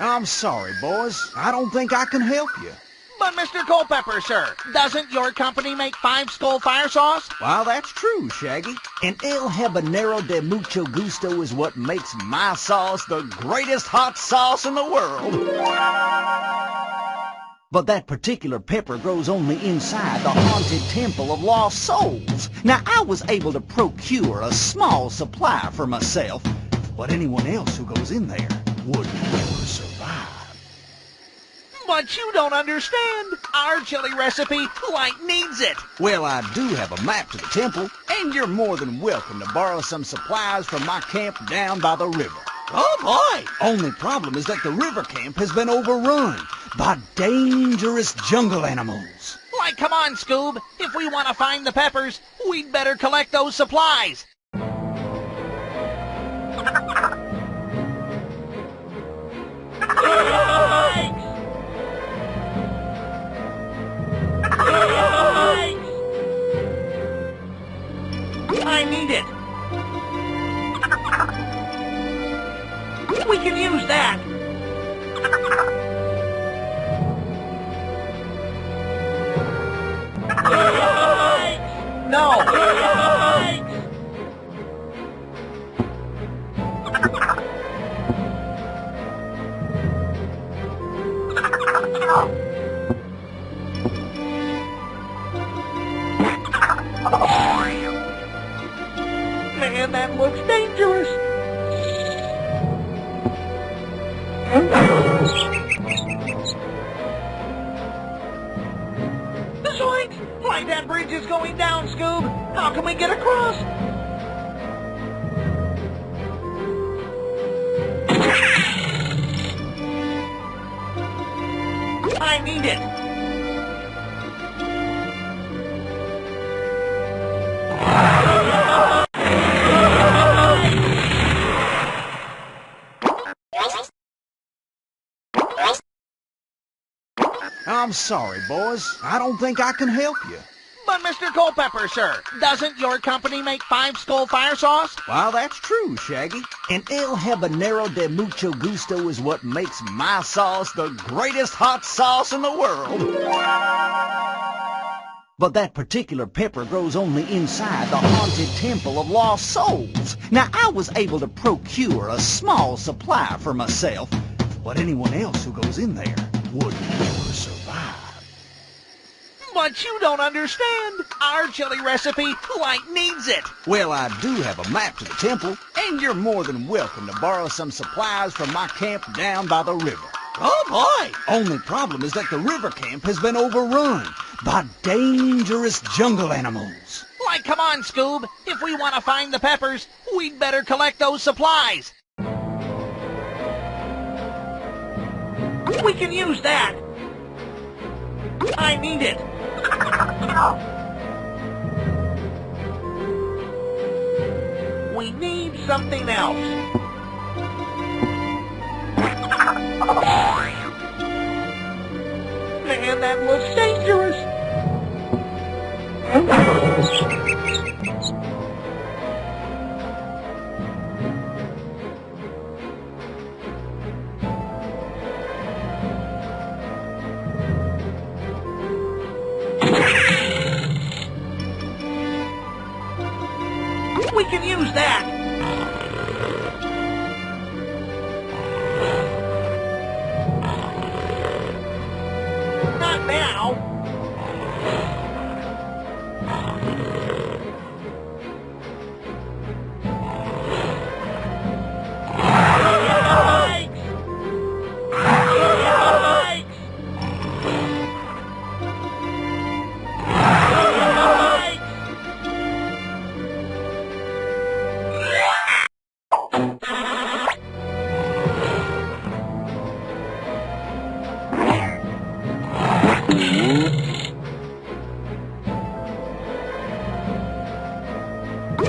I'm sorry, boys. I don't think I can help you. But Mr. Culpepper, sir, doesn't your company make Five Skull Fire Sauce? Well, that's true, Shaggy. And El Habanero de Mucho Gusto is what makes my sauce the greatest hot sauce in the world. But that particular pepper grows only inside the haunted temple of lost souls. Now, I was able to procure a small supply for myself, but anyone else who goes in there would never survive. But you don't understand. Our chili recipe, needs it. Well, I do have a map to the temple, and you're more than welcome to borrow some supplies from my camp down by the river. Oh, boy. Only problem is that the river camp has been overrun by dangerous jungle animals. Come on, Scoob. If we want to find the peppers, we'd better collect those supplies. I need it. We can use that. No. Man, that looks dangerous. Zoinks! That bridge is going down, Scoob. How can we get across? I need it. I'm sorry, boys. I don't think I can help you. But Mr. Culpepper, sir, doesn't your company make Five Skull Fire Sauce? Well, that's true, Shaggy. And El Habanero de Mucho Gusto is what makes my sauce the greatest hot sauce in the world. But that particular pepper grows only inside the haunted temple of lost souls. Now, I was able to procure a small supply for myself, but anyone else who goes in there would never survive. But you don't understand. Our chili recipe, needs it. Well, I do have a map to the temple, and you're more than welcome to borrow some supplies from my camp down by the river. Oh, boy. Only problem is that the river camp has been overrun by dangerous jungle animals. Come on, Scoob. If we want to find the peppers, we'd better collect those supplies. We can use that. I need it. We need something else. Man, that looks dangerous. We can use that. Not now.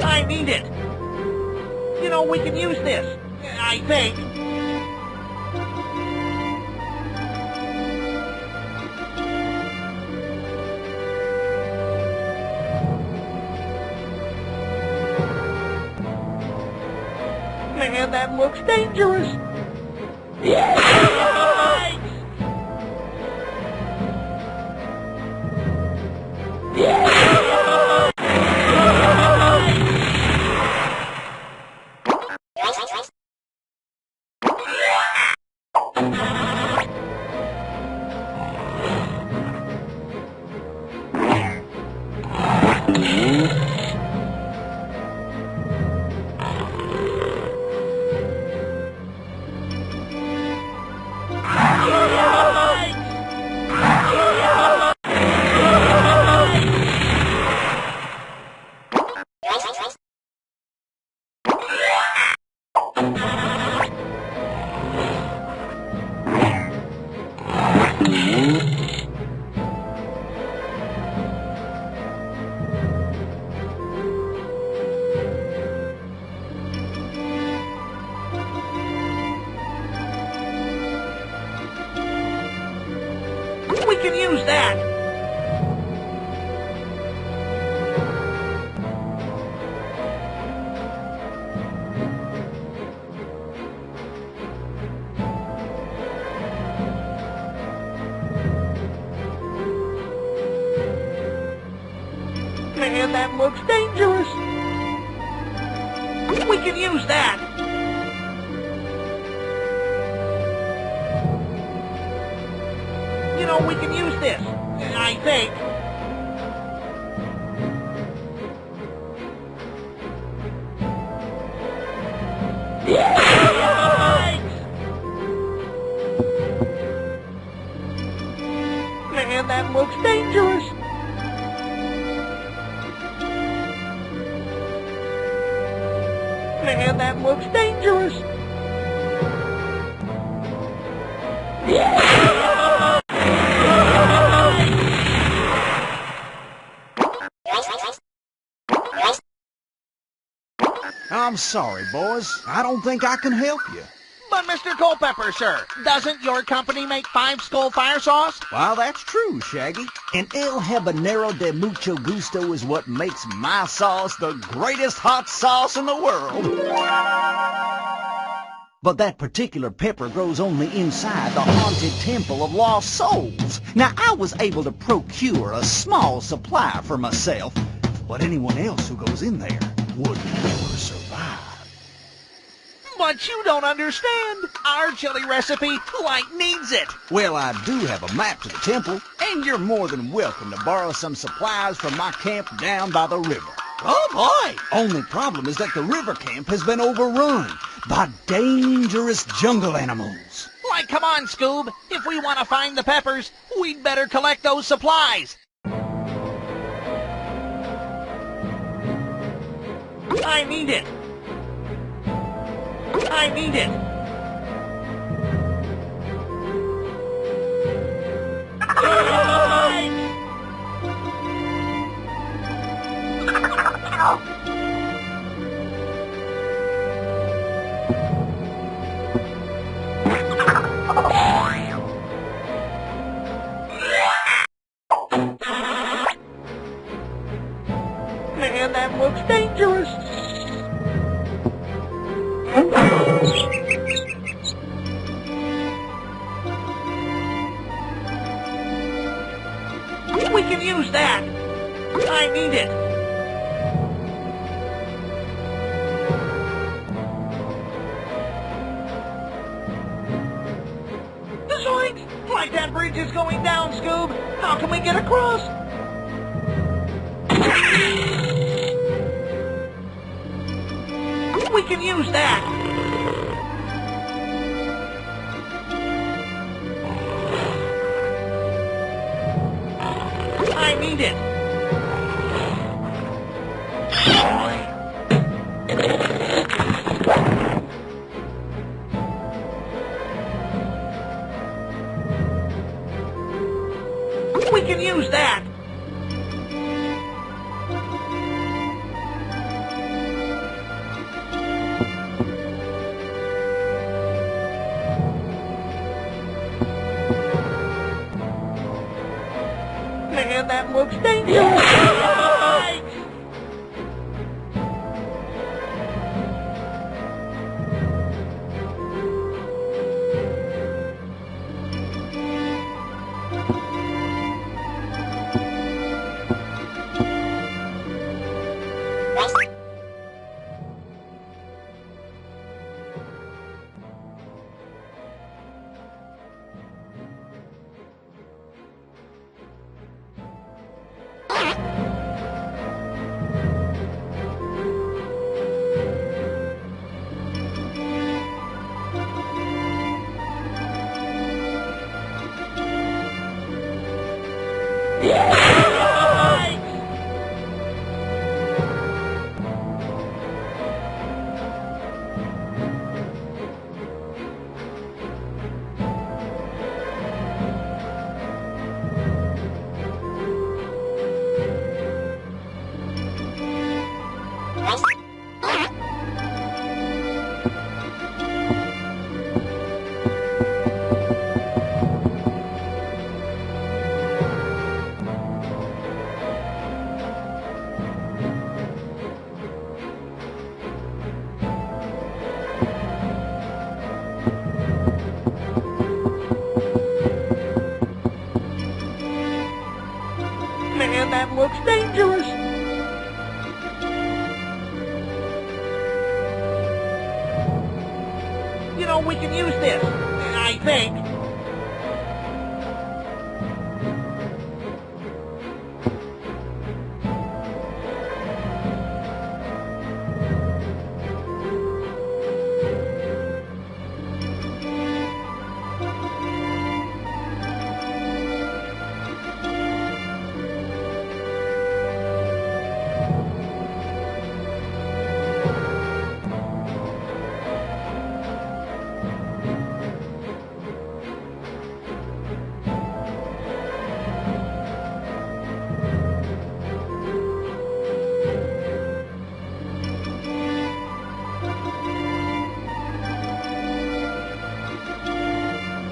I need it. You know, we can use this, I think. Man, that looks dangerous. We can use that! Man, that looks dangerous! We can use that! You know, we can use this, I think. Man, that looks dangerous. Man, that looks dangerous. I'm sorry, boys. I don't think I can help you. But Mr. Culpepper, sir, doesn't your company make Five Skull Fire Sauce? Well, that's true, Shaggy. And El Habanero de Mucho Gusto is what makes my sauce the greatest hot sauce in the world. But that particular pepper grows only inside the haunted temple of lost souls. Now, I was able to procure a small supply for myself, but anyone else who goes in there would never survive. But you don't understand. Our chili recipe, needs it. Well, I do have a map to the temple, and you're more than welcome to borrow some supplies from my camp down by the river. Oh, boy. Only problem is that the river camp has been overrun by dangerous jungle animals. Come on, Scoob. If we want to find the peppers, we'd better collect those supplies. I need it. I need it. Man, that looks dangerous. We can use that. I need it. Zoinks! Like that bridge is going down, Scoob. How can we get across? We can use that. I need it. We can use that. Man, that looks dangerous. looks dangerous. You know, we can use this, I think.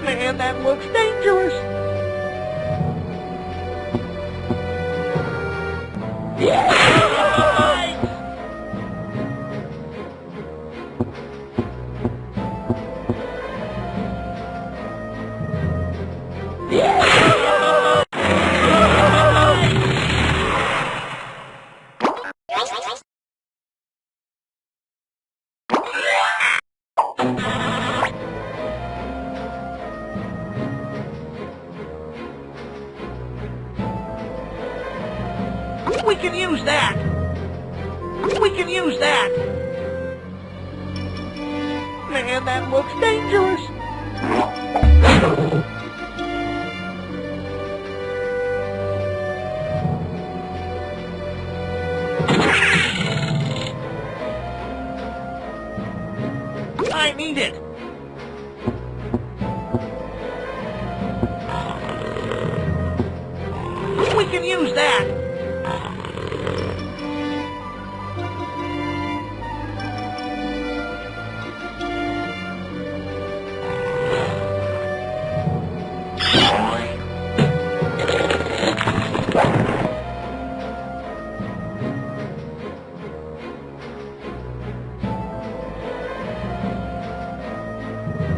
Man, that looks dangerous. We can use that. We can use that. Man, that looks dangerous. I need it. We can use that.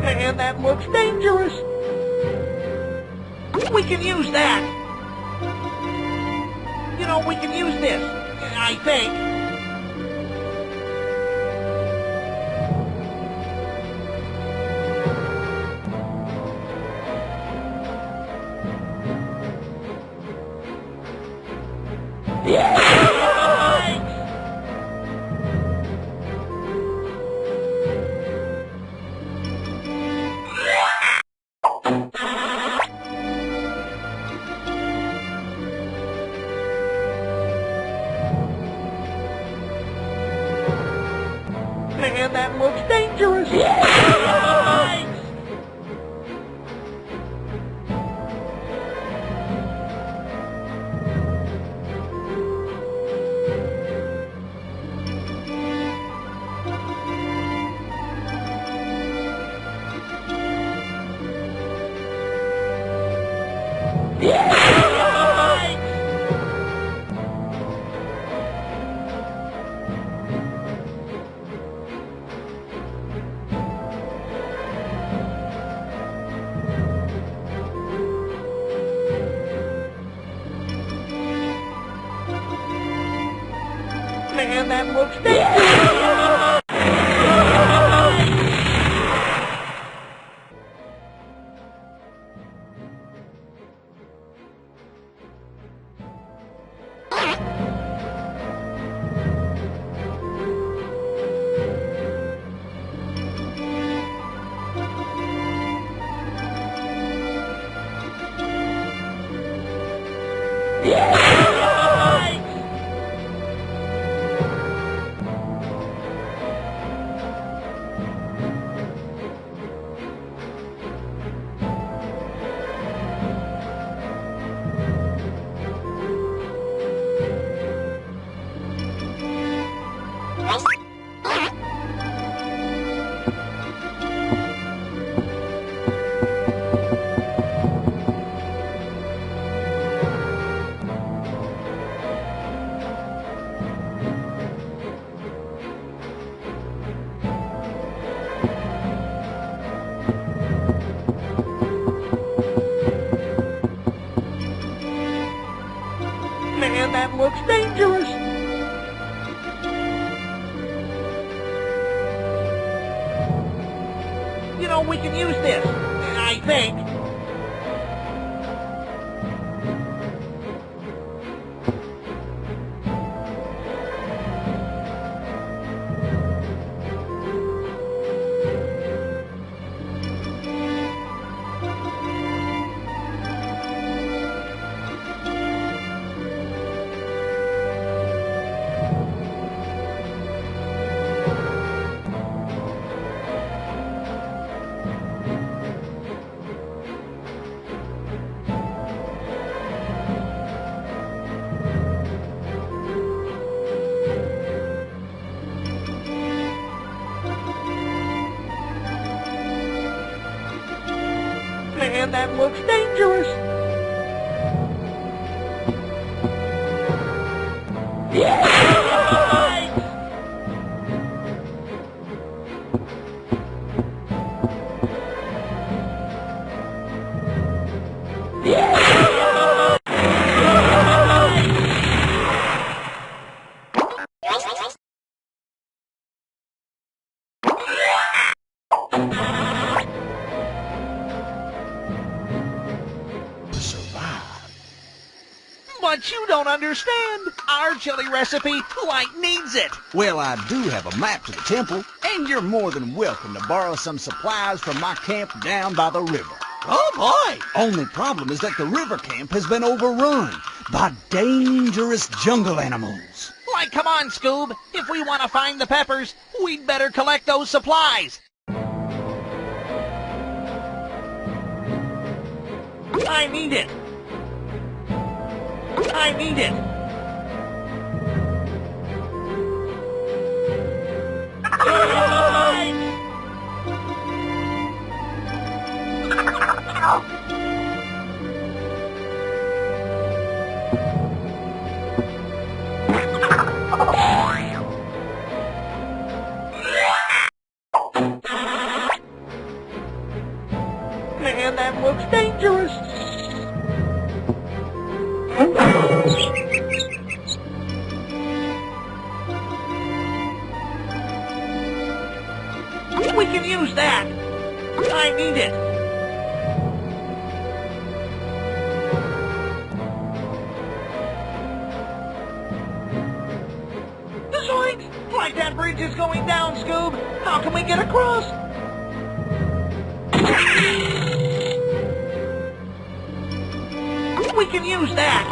Man, that looks dangerous. We can use that. You know, we can use this, I think. Man, that looks dangerous. Man, that looks dangerous. looks dangerous. You know, we can use this, I think. Man, that looks dangerous. But you don't understand. Our chili recipe, needs it. Well, I do have a map to the temple, and you're more than welcome to borrow some supplies from my camp down by the river. Oh, boy. Only problem is that the river camp has been overrun by dangerous jungle animals. Come on, Scoob. If we want to find the peppers, we'd better collect those supplies. I need it. I need it. Man, that looks dangerous. We can use that. I need it. Zoinks! Like that bridge is going down, Scoob. How can we get across? We can use that.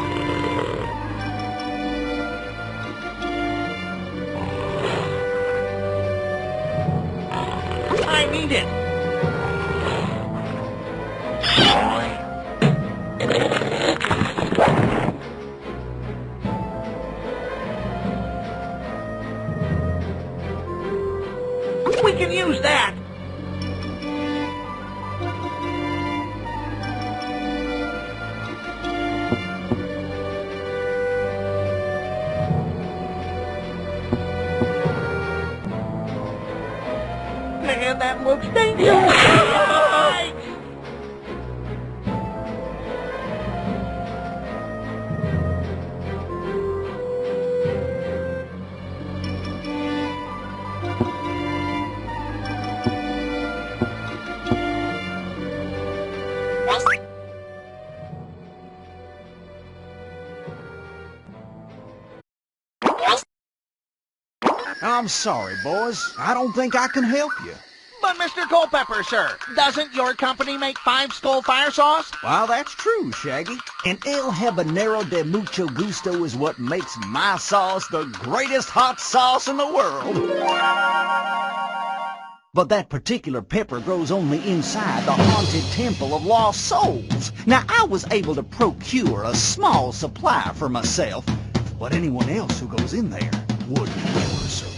I need it. We can use that. Man, that looks dangerous. I'm sorry, boys. I don't think I can help you. But Mr. Culpepper, sir, doesn't your company make 5 Skull Fire Sauce? Well, that's true, Shaggy. And El Habanero de Mucho Gusto is what makes my sauce the greatest hot sauce in the world. But that particular pepper grows only inside the haunted temple of lost souls. Now, I was able to procure a small supply for myself, but anyone else who goes in there would never survive.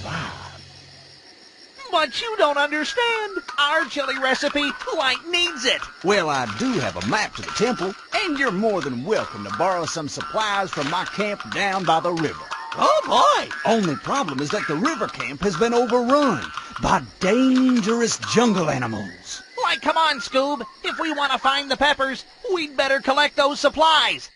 But you don't understand. Our chili recipe, needs it. Well, I do have a map to the temple, and you're more than welcome to borrow some supplies from my camp down by the river. Oh, boy. Only problem is that the river camp has been overrun by dangerous jungle animals. Come on, Scoob. If we want to find the peppers, we'd better collect those supplies.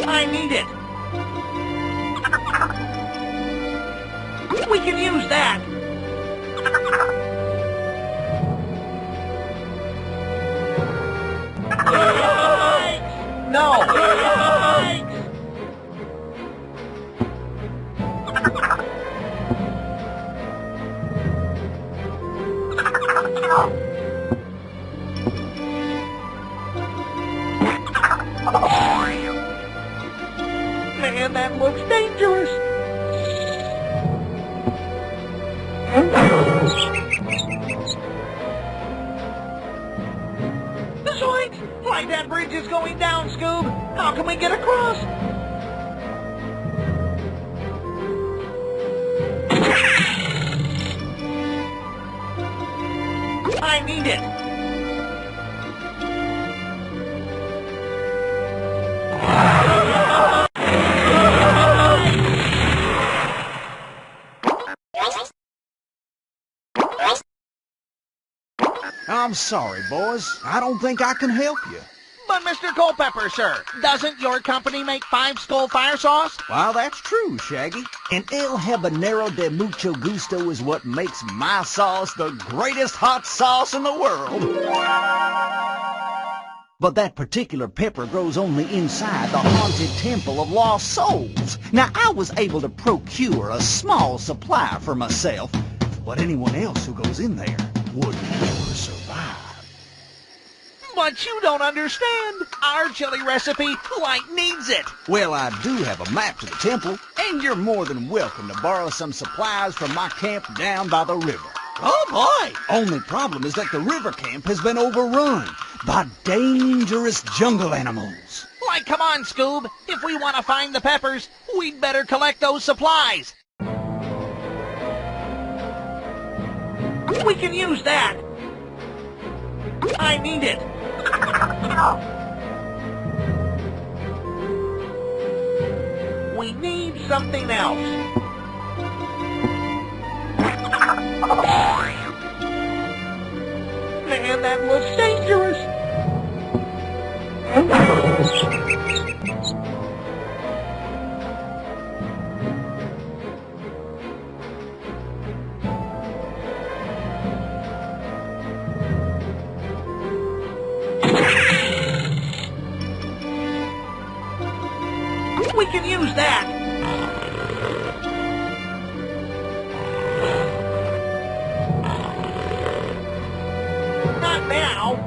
I need it. We can use that. No. Man, that looks dangerous. Zoinks! Like that bridge is going down, Scoob. How can we get across? I need it. I'm sorry, boys. I don't think I can help you. But Mr. Culpepper, sir, doesn't your company make Five Skull Fire Sauce? Well, that's true, Shaggy. And El Habanero de Mucho Gusto is what makes my sauce the greatest hot sauce in the world. But that particular pepper grows only inside the haunted temple of lost souls. Now, I was able to procure a small supply for myself, but anyone else who goes in there would never survive. But you don't understand. Our chili recipe, needs it. Well, I do have a map to the temple, and you're more than welcome to borrow some supplies from my camp down by the river. Oh, boy. Only problem is that the river camp has been overrun by dangerous jungle animals. Come on, Scoob. If we want to find the peppers, we'd better collect those supplies. We can use that. I need it. We need something else. Man, that looks dangerous. We can use that. Not now.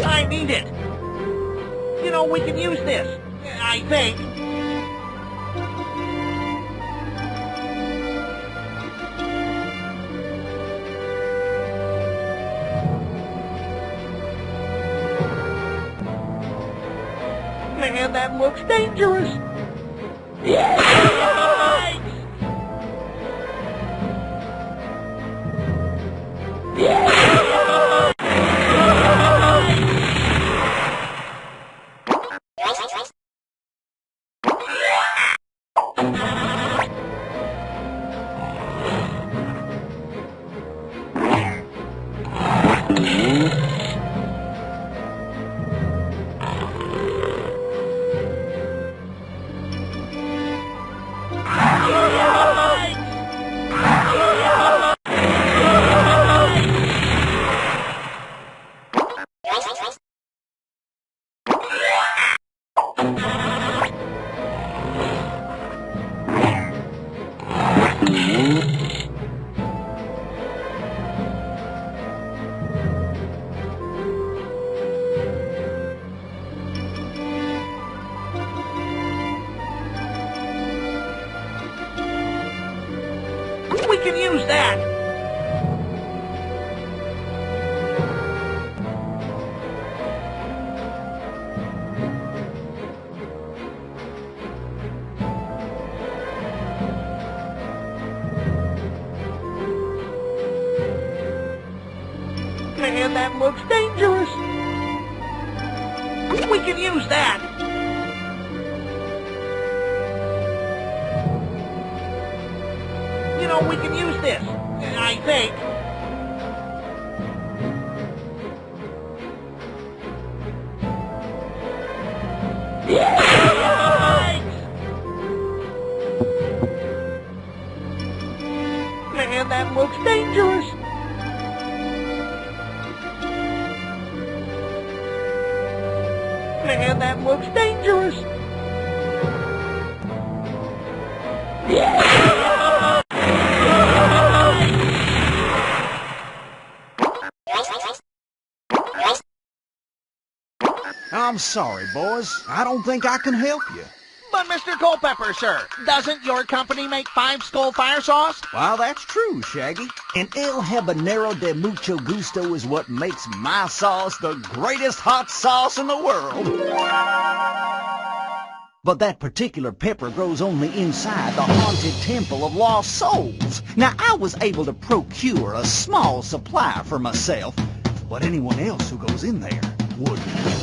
I need it. You know, we can use this, I think. Man, that looks dangerous. Man, that looks dangerous. We can use that. You know, we can use this, I think. Man, that looks dangerous. Man, that looks dangerous. I'm sorry, boys. I don't think I can help you. But Mr. Culpepper, sir, doesn't your company make Five Skull fire sauce? Well, that's true, Shaggy. And El Habanero de Mucho Gusto is what makes my sauce the greatest hot sauce in the world. But that particular pepper grows only inside the haunted temple of lost souls. Now, I was able to procure a small supply for myself, but anyone else who goes in there wouldn't.